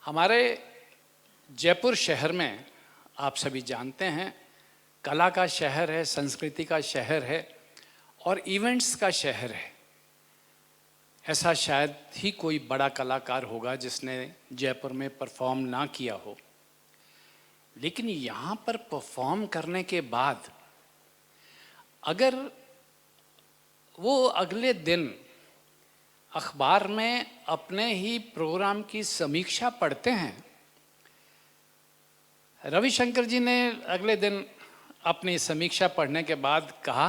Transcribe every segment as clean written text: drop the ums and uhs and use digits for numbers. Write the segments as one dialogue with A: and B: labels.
A: हमारे जयपुर शहर में आप सभी जानते हैं, कला का शहर है, संस्कृति का शहर है और इवेंट्स का शहर है। ऐसा शायद ही कोई बड़ा कलाकार होगा जिसने जयपुर में परफॉर्म ना किया हो। लेकिन यहाँ पर परफॉर्म करने के बाद अगर वो अगले दिन अखबार में अपने ही प्रोग्राम की समीक्षा पढ़ते हैं, रविशंकर जी ने अगले दिन अपनी समीक्षा पढ़ने के बाद कहा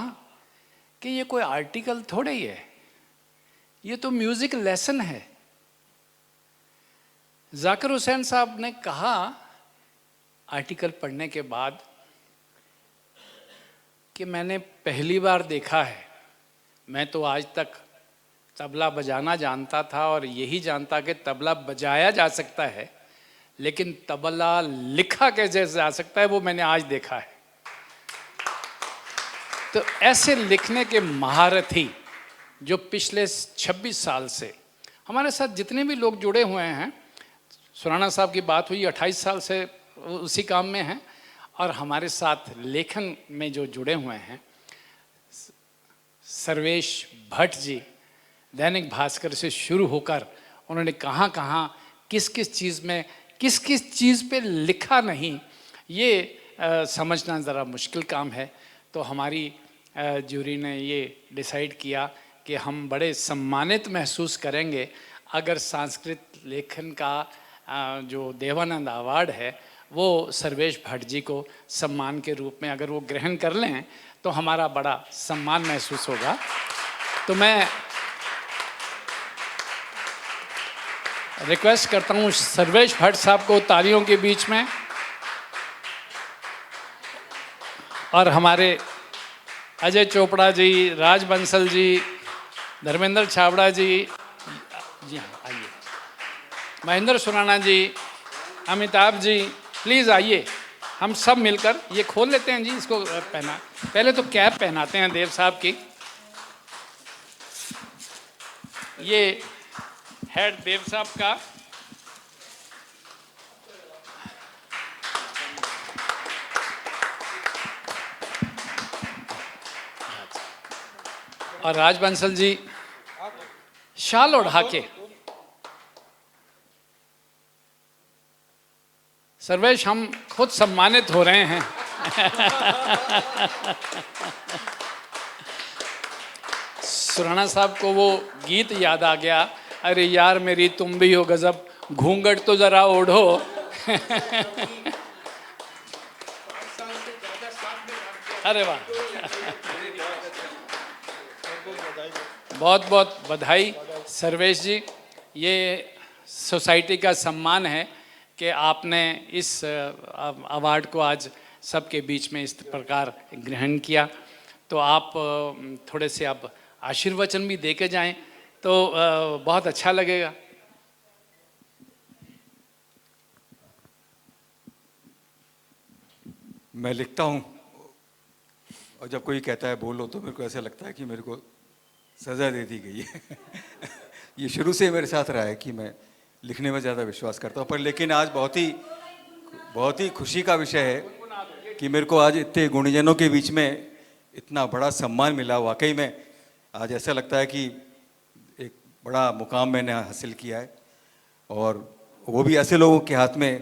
A: कि ये कोई आर्टिकल थोड़ा ही है, ये तो म्यूजिक लेसन है। जाकिर हुसैन साहब ने कहा आर्टिकल पढ़ने के बाद कि मैंने पहली बार देखा है, मैं तो आज तक तबला बजाना जानता था और यही जानता कि तबला बजाया जा सकता है, लेकिन तबला लिखा कैसे जा सकता है वो मैंने आज देखा है। तो ऐसे लिखने के महारथी जो पिछले 26 साल से हमारे साथ जितने भी लोग जुड़े हुए हैं, सुराना साहब की बात हुई, 28 साल से उसी काम में हैं, और हमारे साथ लेखन में जो जुड़े हुए हैं, सर्वेश भट्ट जी, दैनिक भास्कर से शुरू होकर उन्होंने कहाँ कहाँ किस किस चीज़ में किस किस चीज़ पे लिखा नहीं, ये समझना ज़रा मुश्किल काम है। तो हमारी जूरी ने ये डिसाइड किया कि हम बड़े सम्मानित महसूस करेंगे अगर संस्कृत लेखन का जो देवानंद अवार्ड है वो सर्वेश भट्ट जी को सम्मान के रूप में अगर वो ग्रहण कर लें तो हमारा बड़ा सम्मान महसूस होगा। तो मैं रिक्वेस्ट करता हूँ सर्वेश भट्ट साहब को तालियों के बीच में, और हमारे अजय चोपड़ा जी, राज बंसल जी, धर्मेंद्र छाबड़ा जी, जी हाँ आइए, महेंद्र सुराना जी, अमिताभ जी, प्लीज़ आइए, हम सब मिलकर ये खोल लेते हैं जी। इसको पहना, पहले तो कैप पहनाते हैं देव साहब की। ये हेड देव साहब का, और राज बंसल जी शाल ओढ़ा के। सर्वेश, हम खुद सम्मानित हो रहे हैं। सुराना साहब को वो गीत याद आ गया, अरे यार मेरी तुम भी हो गजब, घूंघट तो जरा ओढ़ो। अरे वाह, बहुत बहुत बधाई सर्वेश जी। ये सोसाइटी का सम्मान है कि आपने इस अवार्ड को आज सबके बीच में इस प्रकार ग्रहण किया। तो आप थोड़े से अब आशीर्वचन भी दे के जाएं तो बहुत अच्छा लगेगा।
B: मैं लिखता हूँ और जब कोई कहता है बोलो तो मेरे को ऐसा लगता है कि मेरे को सज़ा दे दी गई है। ये शुरू से मेरे साथ रहा है कि मैं लिखने में ज़्यादा विश्वास करता हूँ, पर लेकिन आज बहुत ही खुशी का विषय है कि मेरे को आज इतने गुणीजनों के बीच में इतना बड़ा सम्मान मिला। वाकई में आज ऐसा लगता है कि एक बड़ा मुकाम मैंने हासिल किया है, और वो भी ऐसे लोगों के हाथ में,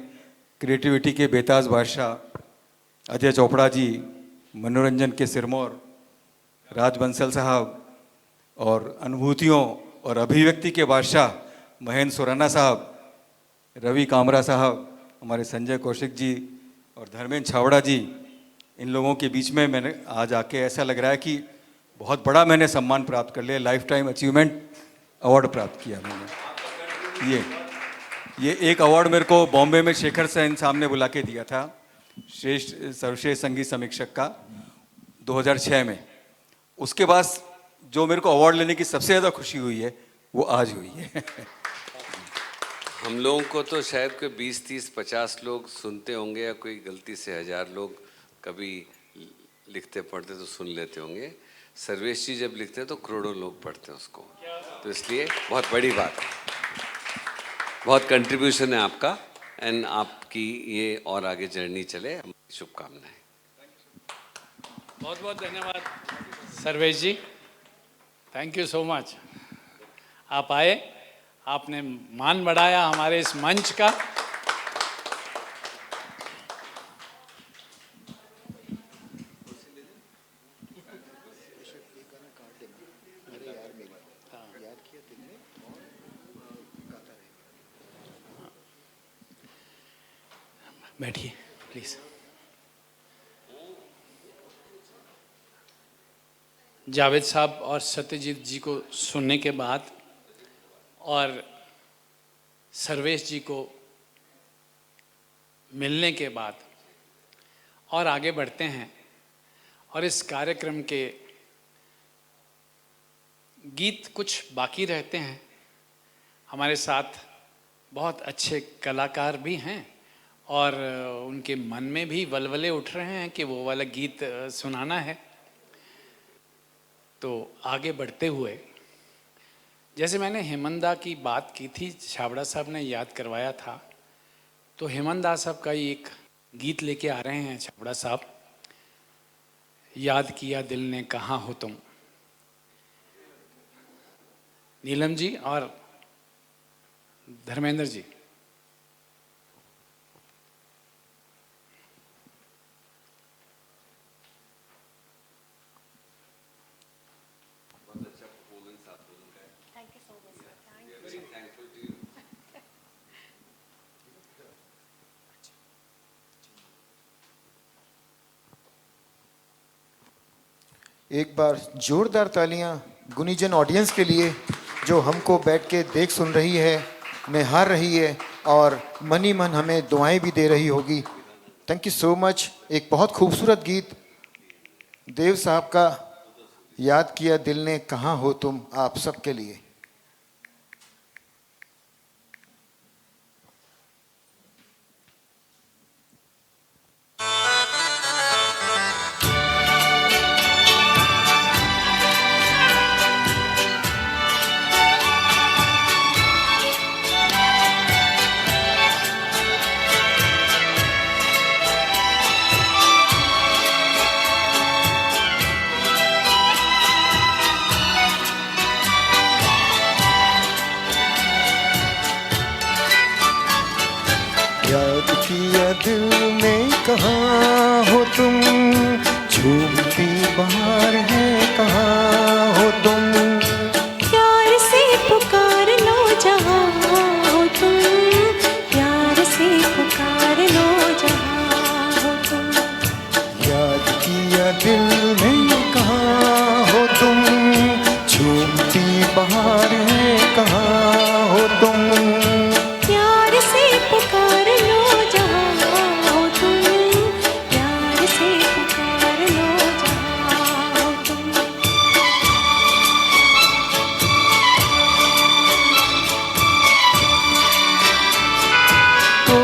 B: क्रिएटिविटी के बेताज बादशाह अजय चोपड़ा जी, मनोरंजन के सिरमौर राज बंसल साहब, और अनुभूतियों और अभिव्यक्ति के बादशाह महेंद्र सुराना साहब, रवि कामरा साहब, हमारे संजय कौशिक जी और धर्मेंद्र छाबड़ा जी, इन लोगों के बीच में मैंने आज आके ऐसा लग रहा है कि बहुत बड़ा मैंने सम्मान प्राप्त कर लिया। लाइफ टाइम अचीवमेंट अवार्ड प्राप्त किया मैंने। ये एक अवार्ड मेरे को बॉम्बे में शेखर सेन साहब ने बुला के दिया था, श्रेष्ठ सर्वश्रेष्ठ संगीत समीक्षक का 2006 में। उसके बाद जो मेरे को अवार्ड लेने की सबसे ज़्यादा खुशी हुई है वो आज हुई है।
C: हम लोगों को तो शायद कोई 20, 30, 50 लोग सुनते होंगे, या कोई गलती से 1000 लोग कभी लिखते पढ़ते तो सुन लेते होंगे। सर्वेश जी जब लिखते हैं तो करोड़ों लोग पढ़ते हैं उसको, तो इसलिए बहुत बड़ी बात है। बहुत कंट्रीब्यूशन है आपका, एंड आपकी ये और आगे जर्नी चले, हमारी शुभकामनाएं।
A: बहुत बहुत धन्यवाद सर्वेश जी, थैंक यू सो मच। आप आए, आपने मान बढ़ाया हमारे इस मंच का। बैठिए प्लीज। जावेद साहब और सत्यजीत जी को सुनने के बाद और सर्वेश जी को मिलने के बाद और आगे बढ़ते हैं, और इस कार्यक्रम के गीत कुछ बाकी रहते हैं। हमारे साथ बहुत अच्छे कलाकार भी हैं और उनके मन में भी वलवले उठ रहे हैं कि वो वाला गीत सुनाना है। तो आगे बढ़ते हुए, जैसे मैंने हेमंदा की बात की थी, छाबड़ा साहब ने याद करवाया था, तो हेमंदा साहब का ही एक गीत लेके आ रहे हैं छाबड़ा साहब। याद किया दिल ने कहाँ हो तुम। नीलम जी और धर्मेंद्र जी।
D: एक बार जोरदार तालियां गुनीजन ऑडियंस के लिए, जो हमको बैठ के देख सुन रही है, निहार रही है और मनी मन हमें दुआएं भी दे रही होगी। Thank you so much. एक बहुत खूबसूरत गीत देव साहब का, याद किया दिल ने कहाँ हो तुम, आप सबके लिए। याद किया दिल में कहाँ हो तुम, झूमती बाहर है कहाँ हो तुम।
E: प्यार से पुकार लो जहाँ हो तुम, प्यार से पुकार लो जहाँ हो तुम।
D: याद किया दिल में कहाँ हो तुम, झूमती बाहर है कहाँ हो तुम।
E: प्यार से पुकार लो जहाँ हो तुम, प्यार से पुकार लो जहाँ हो तुम।
D: ओ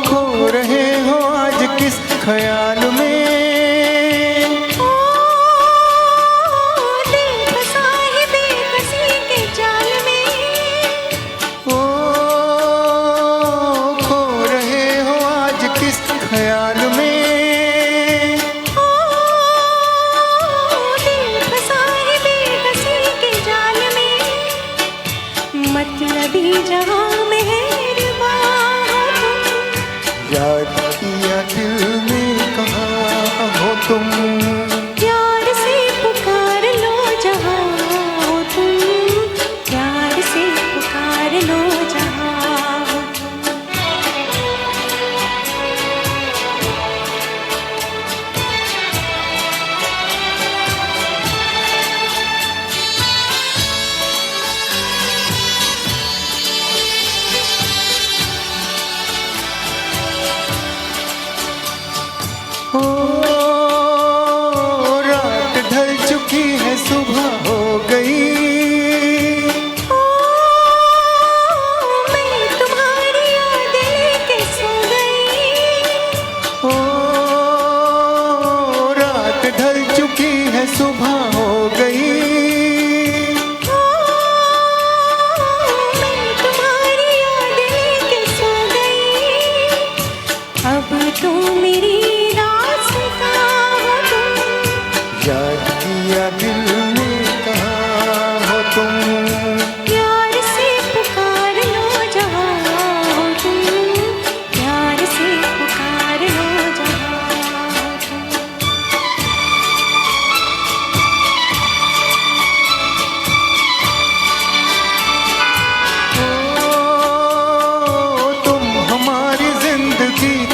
D: खो रहे हो आज किस ख्याल में,
E: ओ दिल फंसा है बेबसी के जाल में।
D: ओ खो रहे हो आज किस ख्याल में।
E: ओ दिल फंसा है बेबसी के जाल में। मतलबी जहाँ मेहरबां हो तुम,
D: याद किया दिल में कहाँ हो तुम।
E: प्यार से पुकार लो जहाँ हो तुम, प्यार से पुकार लो जहाँ हो तुम।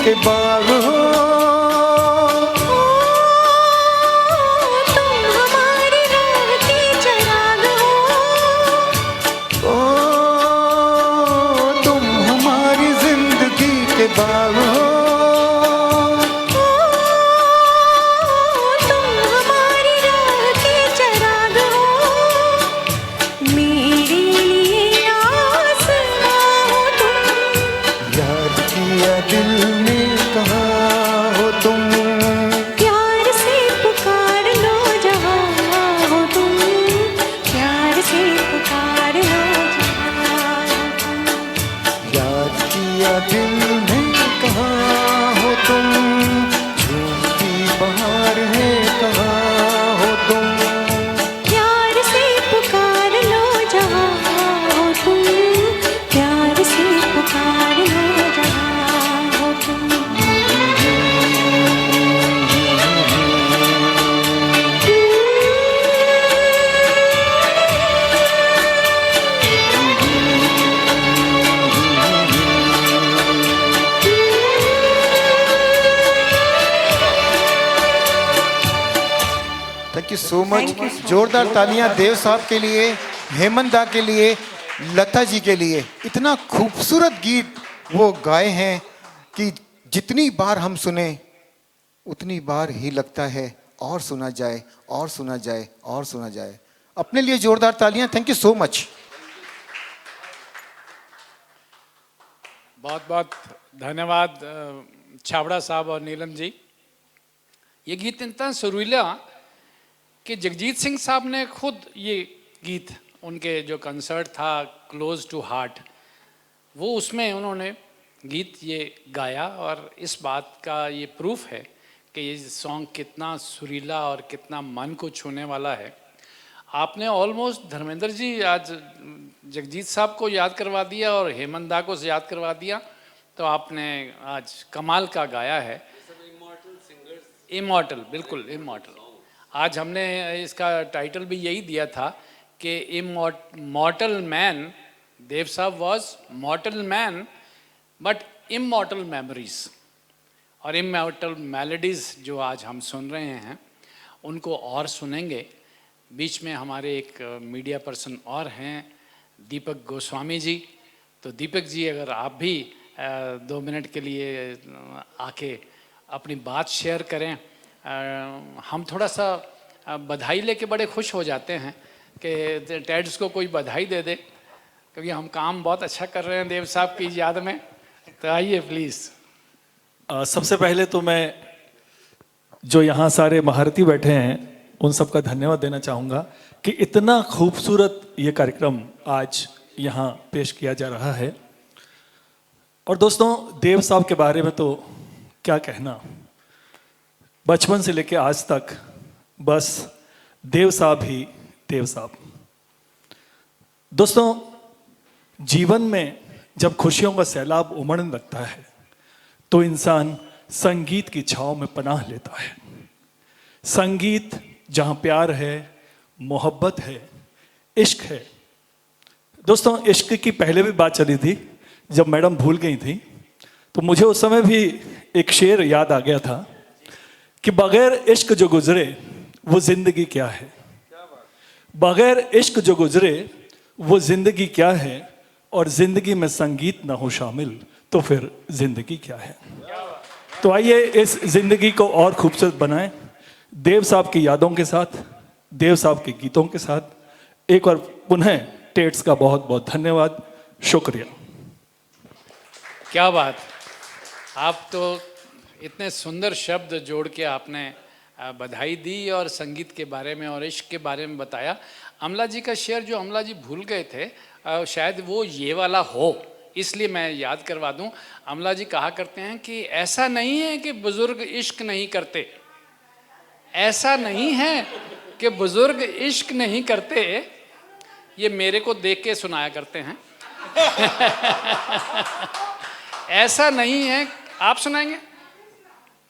D: के बाग हो,
E: तुम हमारी राह के चिराग हो,
D: ओ तुम हमारी जिंदगी के बाग हो,
E: तुम हमारी राह के चिराग हो, मेरे लिए आसमां हो तुम,
D: याद किया दिल ने कहाँ हो तुम,
E: प्यार से पुकार लो जहाँ हो तुम, प्यार से पुकार लो जहाँ हो तुम,
D: याद किया दिल ने कहाँ हो तुम, झूमती बहार है कहाँ हो तुम,
E: प्यार से पुकार लो जहाँ हो तुम, प्यार से पुकार लो जहाँ हो तुम।
D: Thank you so much. जोरदार तालियां देव साहब के लिए, हेमंत दा के लिए, लता जी के लिए। इतना खूबसूरत गीत वो गाए हैं कि जितनी बार हम सुने उतनी बार ही लगता है और सुना जाए और सुना जाए और सुना जाए। अपने लिए जोरदार तालियां। Thank you so much.
A: बहुत बहुत धन्यवाद छाबड़ा साहब और नीलम जी। ये गीत इतना सुरीला कि जगजीत सिंह साहब ने खुद ये गीत, उनके जो कंसर्ट था क्लोज टू हार्ट, वो उसमें उन्होंने गीत ये गाया और इस बात का ये प्रूफ है कि ये सॉन्ग कितना सुरीला और कितना मन को छूने वाला है। आपने ऑलमोस्ट धर्मेंद्र जी आज जगजीत साहब को याद करवा दिया और हेमंत दा को याद करवा दिया, तो आपने आज कमाल का गाया है। इमॉर्टल, बिल्कुल इमॉर्टल। आज हमने इसका टाइटल भी यही दिया था कि इमॉर्टल मैन, देव साहब was मॉर्टल man but immortal memories और इमॉर्टल मेलोडीज जो आज हम सुन रहे हैं उनको और सुनेंगे। बीच में हमारे एक मीडिया पर्सन और हैं, दीपक गोस्वामी जी। तो दीपक जी, अगर आप भी 2 मिनट के लिए आके अपनी बात शेयर करें। हम थोड़ा सा बधाई लेके बड़े खुश हो जाते हैं कि टेड्स को कोई बधाई दे दे, क्योंकि हम काम बहुत अच्छा कर रहे हैं देव साहब की याद में। तो आइए प्लीज़।
F: सबसे पहले तो मैं जो यहाँ सारे महारथी बैठे हैं उन सब का धन्यवाद देना चाहूँगा कि इतना खूबसूरत ये कार्यक्रम आज यहाँ पेश किया जा रहा है। और दोस्तों, देव साहब के बारे में तो क्या कहना, बचपन से लेके आज तक बस देव साहब ही देव साहब। दोस्तों, जीवन में जब खुशियों का सैलाब उमड़ने लगता है तो इंसान संगीत की छांव में पनाह लेता है। संगीत जहां प्यार है, मोहब्बत है, इश्क है। दोस्तों, इश्क की पहले भी बात चली थी जब मैडम भूल गई थी, तो मुझे उस समय भी एक शेर याद आ गया था कि बगैर इश्क जो गुजरे वो जिंदगी क्या है। बगैर इश्क जो गुजरे वो जिंदगी क्या है, और जिंदगी में संगीत ना हो शामिल तो फिर जिंदगी क्या है। तो आइए इस जिंदगी को और खूबसूरत बनाएं देव साहब की यादों के साथ, देव साहब के गीतों के साथ। एक बार पुनः टेट्स का बहुत बहुत धन्यवाद, शुक्रिया।
A: क्या बात, आप तो इतने सुंदर शब्द जोड़ के आपने बधाई दी और संगीत के बारे में और इश्क के बारे में बताया। अमला जी का शेर जो अमला जी भूल गए थे, शायद वो ये वाला हो, इसलिए मैं याद करवा दूं। अमला जी कहा करते हैं कि ऐसा नहीं है कि बुजुर्ग इश्क नहीं करते, ऐसा नहीं है कि बुजुर्ग इश्क नहीं करते। ये मेरे को देख के सुनाया करते हैं। ऐसा नहीं है। आप सुनाएंगे?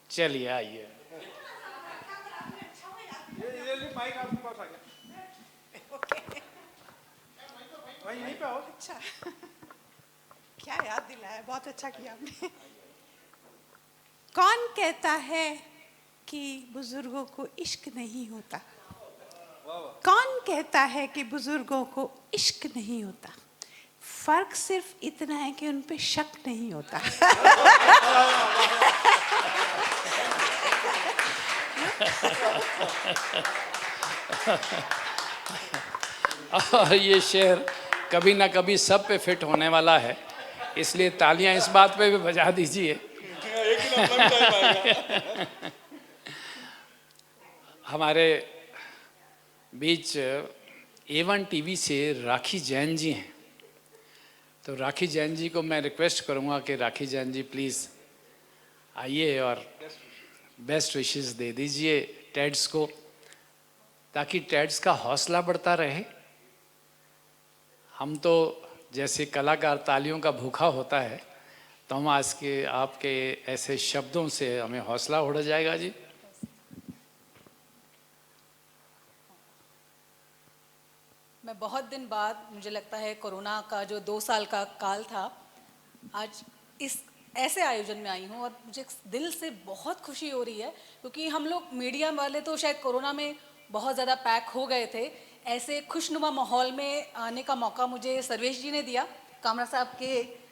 A: चलिए आइए।
G: अच्छा, क्या याद दिलाया, बहुत अच्छा किया आपने। कौन कहता है कि बुजुर्गों को इश्क नहीं होता? कौन कहता है कि बुजुर्गों को इश्क नहीं होता? फर्क सिर्फ इतना है कि उन पे शक नहीं होता।
A: और ये शेर कभी ना कभी सब पे फिट होने वाला है, इसलिए तालियां इस बात पे भी बजा दीजिए। हमारे बीच A1 टीवी से राखी जैन जी हैं, तो राखी जैन जी को मैं रिक्वेस्ट करूंगा कि राखी जैन जी प्लीज़ आइए और बेस्ट विशेस दे दीजिए टेड्स को, ताकि टेड्स का हौसला बढ़ता रहे। हम तो जैसे कलाकार तालियों का भूखा होता है, तो हम आज के आपके ऐसे शब्दों से हमें हौसला उड़ जाएगा जी।
H: मैं बहुत दिन बाद, मुझे लगता है कोरोना का जो 2 साल का काल था, आज इस ऐसे आयोजन में आई हूँ और मुझे दिल से बहुत खुशी हो रही है, क्योंकि हम लोग मीडिया वाले तो शायद कोरोना में बहुत ज़्यादा पैक हो गए थे। ऐसे खुशनुमा माहौल में आने का मौका मुझे सर्वेश जी ने दिया, कामरा साहब के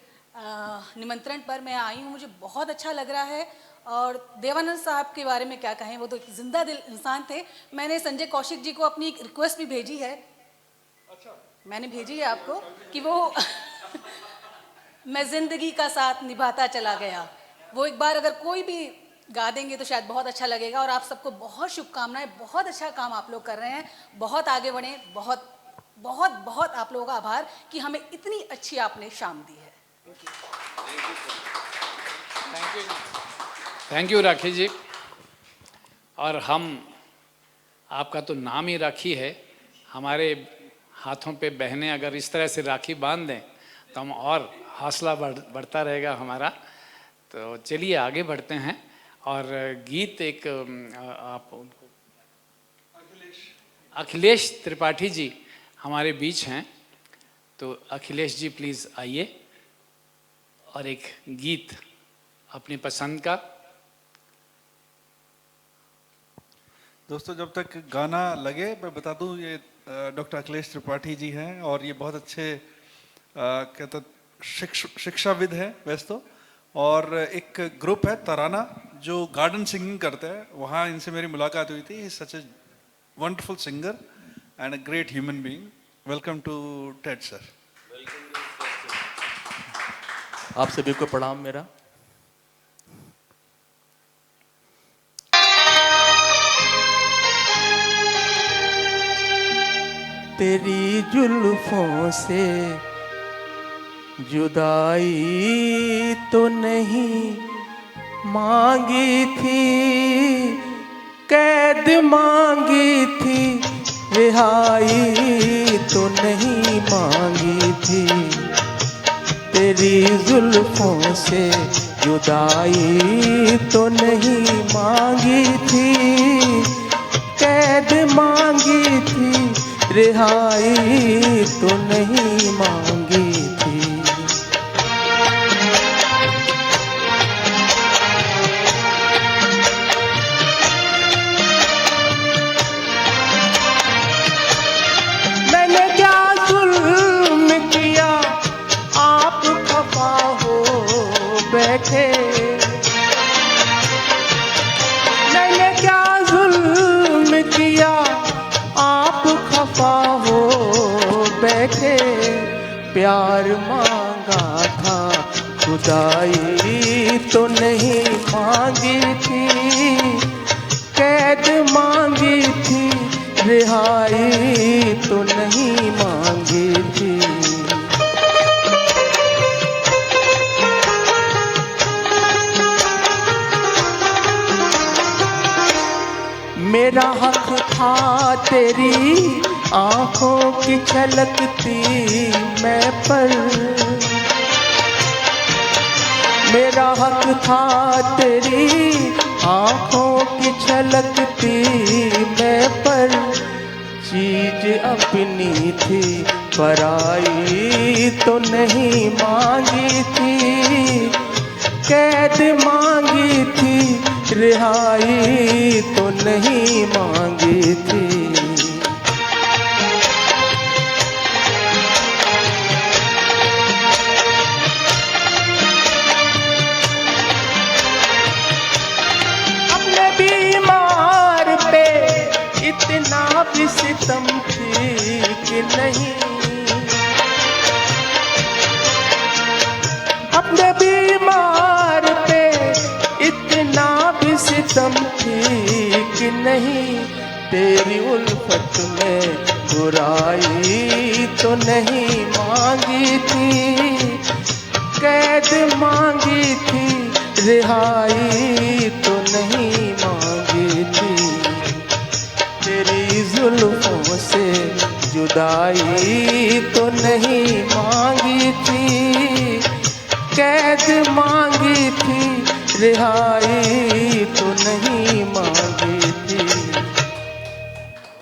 H: निमंत्रण पर मैं आई हूँ। मुझे बहुत अच्छा लग रहा है। और देवानंद साहब के बारे में क्या कहें, वो तो एक जिंदा दिल इंसान थे। मैंने संजय कौशिक जी को अपनी एक रिक्वेस्ट भी भेजी है। मैंने भेजी है आपको कि वो मैं जिंदगी का साथ निभाता चला गया, वो एक बार अगर कोई भी गा देंगे तो शायद बहुत अच्छा लगेगा। और आप सबको बहुत शुभकामनाएं, बहुत अच्छा काम आप लोग कर रहे हैं, बहुत आगे बढ़ें। बहुत बहुत बहुत आप लोगों का आभार कि हमें इतनी अच्छी आपने शाम दी है।
A: थैंक यू राखी जी। और हम आपका तो नाम ही राखी है, हमारे हाथों पे बहनें अगर इस तरह से राखी बांध दें तो हम और हौसला बढ़ता रहेगा हमारा। तो चलिए आगे बढ़ते हैं। और गीत एक आप उनको अखिलेश त्रिपाठी जी हमारे बीच हैं, तो अखिलेश जी प्लीज़ आइए और एक गीत अपनी पसंद का।
I: दोस्तों, जब तक गाना लगे मैं बता दूं, ये डॉक्टर अखिलेश त्रिपाठी जी हैं और ये बहुत अच्छे कहते शिक्षाविद हैं वैसे तो। और एक ग्रुप है तराना जो गार्डन सिंगिंग करते हैं, वहाँ इनसे मेरी मुलाकात हुई थी। Such a wonderful singer and a great human being. Welcome to TED sir.
J: आप सभी को प्रणाम मेरा। तेरी जुल्फों से जुदाई तो नहीं मांगी थी, कैद मांगी थी, रिहाई तो नहीं मांगी थी। तेरी जुल्फों से जुदाई तो नहीं मांगी थी, कैद मांगी थी, रिहाई तो नहीं मांगी थी। मैंने क्या जुल्म किया आप खफा हो बैठे, मैंने क्या जुल्म किया आप खफा हो बैठे। प्यार मांगा था खुदाई तो नहीं मांगी थी, कैद मांगी थी, रिहाई तो नहीं मांगी थी। मेरा हक था तेरी आंखों की छलकती मैं पर, मेरा हक था तेरी आंखों की छलकती मैं पर। चीज अपनी थी पराई तो नहीं मांगी थी, कैद मांगी थी, रिहाई तो नहीं मांगी थी। अपने बीमार पे इतना भी सितम थी कि नहीं, अपने बीमार पे इतना भी सितम थी कि नहीं, तेरी उल्फत में बुराई तो नहीं मांगी थी, कैद मांगी थी, रिहाई तो नहीं मांगी थी, तेरी जुल्फों से जुदाई तो नहीं मांगी थी, कैद मांगी थी, रिहाई तो नहीं मांगी थी।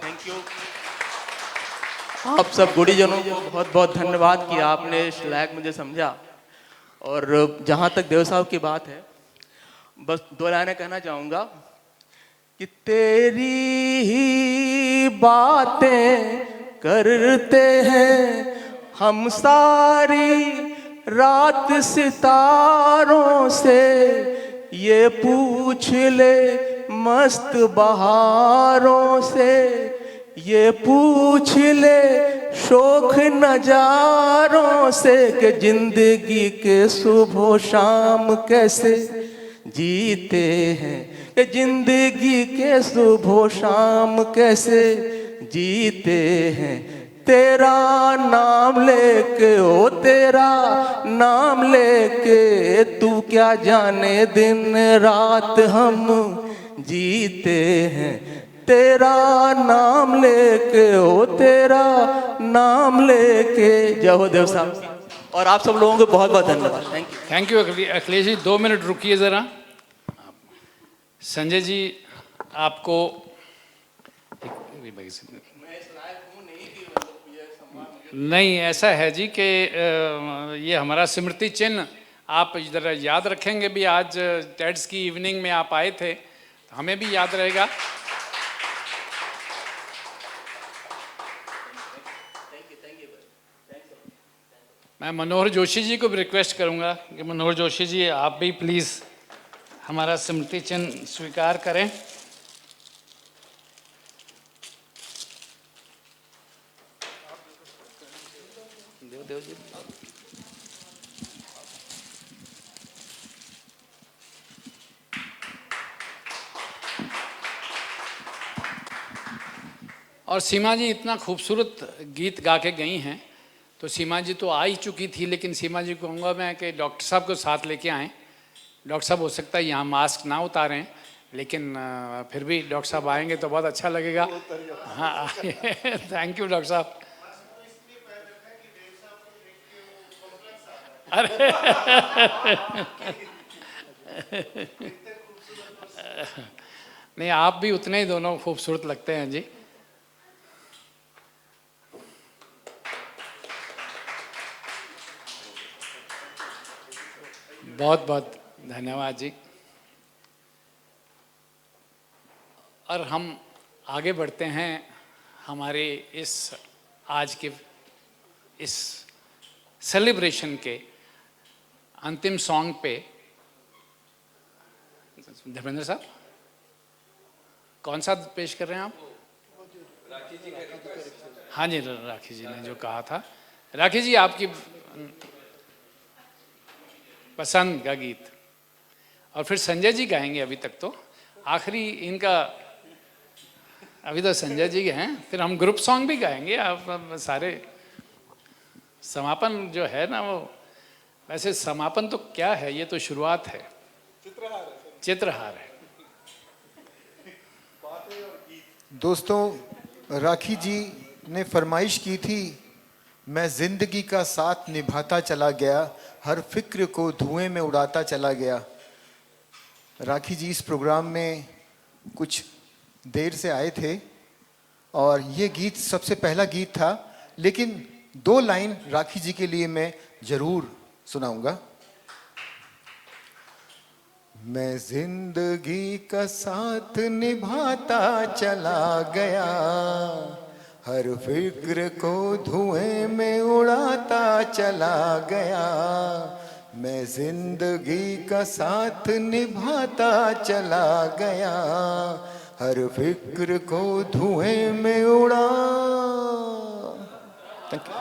J: Thank you. आप सब गुड़ीजनों को बहुत बहुत धन्यवाद कि आपने श्लैग मुझे समझा। और जहाँ तक देव साहब की बात है, बस 2 लाइनें कहना चाहूँगा कि तेरी ही बातें करते हैं हम सारी रात सितारों से, ये पूछ ले मस्त बहारों से, ये पूछ ले शोख नजारों से कि जिंदगी के सुबह शाम कैसे जीते हैं, कि जिंदगी के सुबह शाम कैसे जीते हैं, तेरा नाम लेके ओ तेरा नाम लेके, तू क्या जाने दिन रात हम जीते हैं, तेरा नाम लेके ओ तेरा नाम लेके। जय हो देव साहब। और आप सब लोगों को बहुत बहुत धन्यवाद।
A: Thank you Akhilesh ji. 2 minute रुकिए ज़रा। संजय जी आपको नहीं, ऐसा है जी कि ये हमारा स्मृति चिन्ह आप ज़रा याद रखेंगे भी। आज टेड्स की इवनिंग में आप आए थे, तो हमें भी याद रहेगा। मैं मनोहर जोशी जी को भी रिक्वेस्ट करूंगा कि मनोहर जोशी जी आप भी प्लीज़ हमारा स्मृति चिन्ह स्वीकार करें। देव जी। और सीमा जी इतना खूबसूरत गीत गा के गई हैं, तो सीमा जी तो आ ही चुकी थी, लेकिन सीमा जी को कहूँगा मैं कि डॉक्टर साहब को साथ लेके आएँ। डॉक्टर साहब हो सकता है यहाँ मास्क ना उतारें, लेकिन फिर भी डॉक्टर साहब आएंगे तो बहुत अच्छा लगेगा। हाँ थैंक यू डॉक्टर साहब। अरे नहीं, आप भी उतने ही दोनों खूबसूरत लगते हैं जी। बहुत बहुत धन्यवाद जी। और हम आगे बढ़ते हैं हमारे इस आज के इस सेलिब्रेशन के अंतिम सॉन्ग पे। धर्मेंद्र साहब कौन सा पेश कर रहे हैं आप? राखी जी। हाँ जी, राखी जी ने जो कहा था। राखी जी आपकी पसंद का गीत, और फिर संजय जी गाएंगे। अभी तक तो आखिरी इनका, अभी तो संजय जी के हैं, फिर हम ग्रुप सॉन्ग भी गाएंगे। आप सारे समापन जो है ना, वो वैसे समापन तो क्या है, ये तो शुरुआत है, चित्रहार है।
D: दोस्तों, राखी जी ने फरमाइश की थी, मैं जिंदगी का साथ निभाता चला गया, हर फिक्र को धुएं में उड़ाता चला गया। राखी जी इस प्रोग्राम में कुछ देर से आए थे और ये गीत सबसे पहला गीत था, लेकिन 2 लाइन राखी जी के लिए मैं जरूर सुनाऊंगा। मैं जिंदगी का साथ निभाता चला गया, हर फिक्र को धुएं में उड़ाता चला गया। मैं जिंदगी का साथ निभाता चला गया, हर फिक्र को धुएं में उड़ा। Thank you.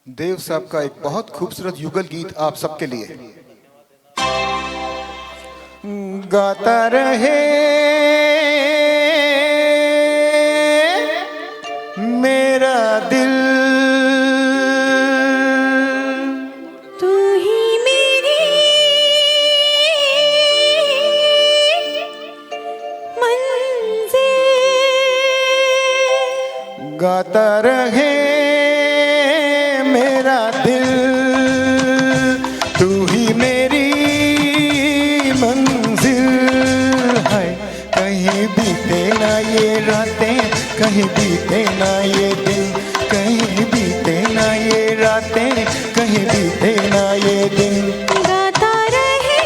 D: देव साहब का एक बहुत खूबसूरत युगल गीत आप सबके लिए। गाता रहे मेरा दिल,
E: तू ही मेरी मंजिल,
D: गाता रहे मेरा दिल, तू ही मेरी मंजिल है। कहीं बीते ना ये रातें, कहीं बीते ना ये दिन, कहीं बीते ना ये रातें, कहीं बीते ना ये दिन।
E: गाता रहे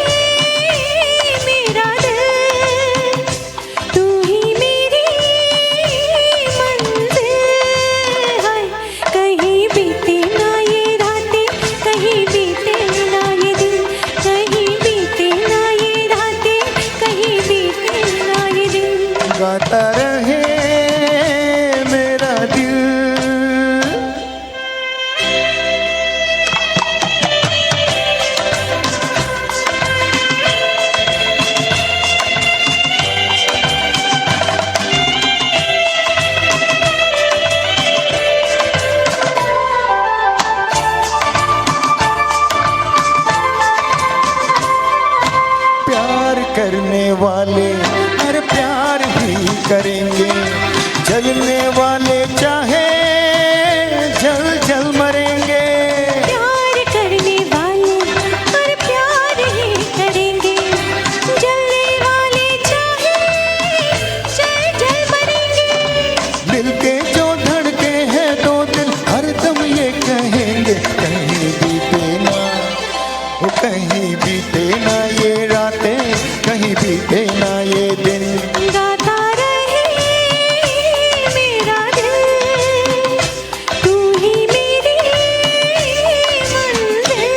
E: मेरा दिल, तू ही मेरी मंजिल है। कहीं बीते ना ये रातें, कहीं बीते ना ये दिन, कहीं बीते ना ये रातें, कहीं बीते ना ये दिन।
D: गाता रहे मेरा दिल। प्यार करने वाले हर प्यार ही करेंगे, जलने वाले चाहे जल जल मरेंगे।
E: प्यार करने वाले हर प्यार ही करेंगे, जलने वाले चाहे जल जल मरेंगे।
D: मिलके जो धड़के हैं दो दिल हरदम ये कहेंगे, कहीं बीते ना, कहीं बीते ना ये रातें, कहीं बीते ना ये दिन।
E: गाता रहे मेरा दिल, तू ही मेरी मंजिल।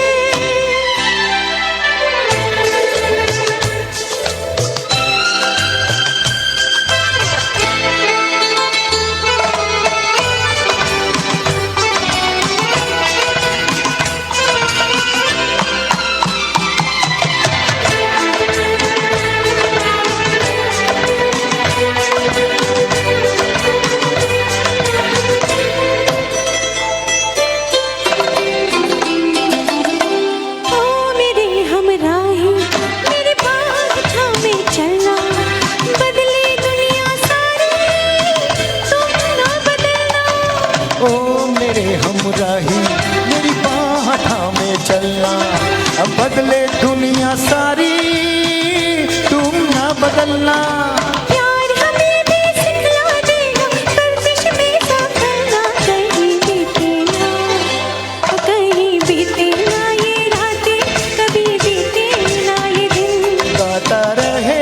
E: ओ मेरे हमराही, मेरे पास थामे चलना, बदले दुनिया सारी, तुम ना बदलना।
D: ओ मेरे हमराही मेरी बाह थामे चलना, अब बदले दुनिया सारी तुम ना बदलना।
E: प्यार हमें भी सिखला देगा, गर्दिश में सफरना। कहीं बीते ना, कहीं बीते ना ये रातें, कभी बीते ना ये दिन।
D: गाता रहे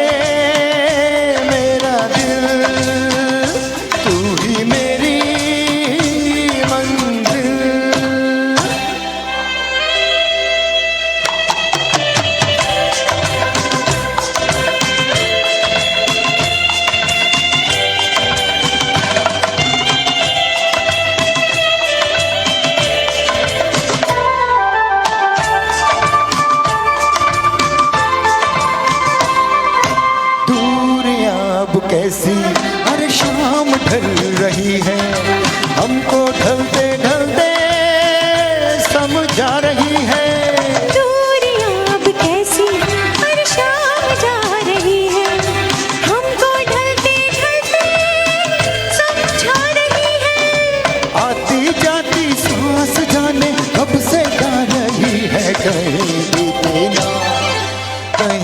D: मेरा दिल, तू ही मेरी मंजिल।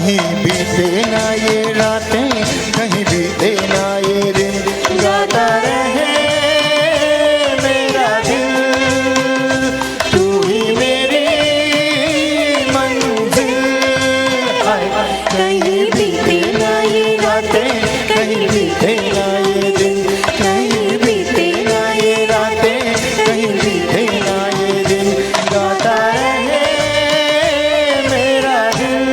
D: कहीं बीते ना ये रातें, कहीं बीते ना ये दिन, गाता रहे मेरा दिल, तू ही मेरी मंजिल। कहीं बीते ना ये रातें, कहीं बीते ना ये दिन, कहीं बीते ना ये रातें, कहीं बीते ना ये दिन, गाता रहे मेरा दिल।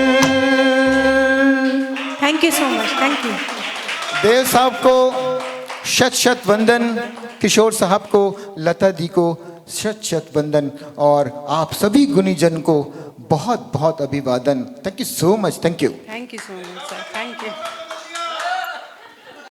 G: Thank you so much, thank you.
D: Dev साहब को शत शत वंदन, किशोर साहब को, लता दी को शत शत वंदन, और आप सभी गुणीजन को बहुत बहुत अभिवादन। Thank you so much, thank you.
G: Thank you so much sir, thank you.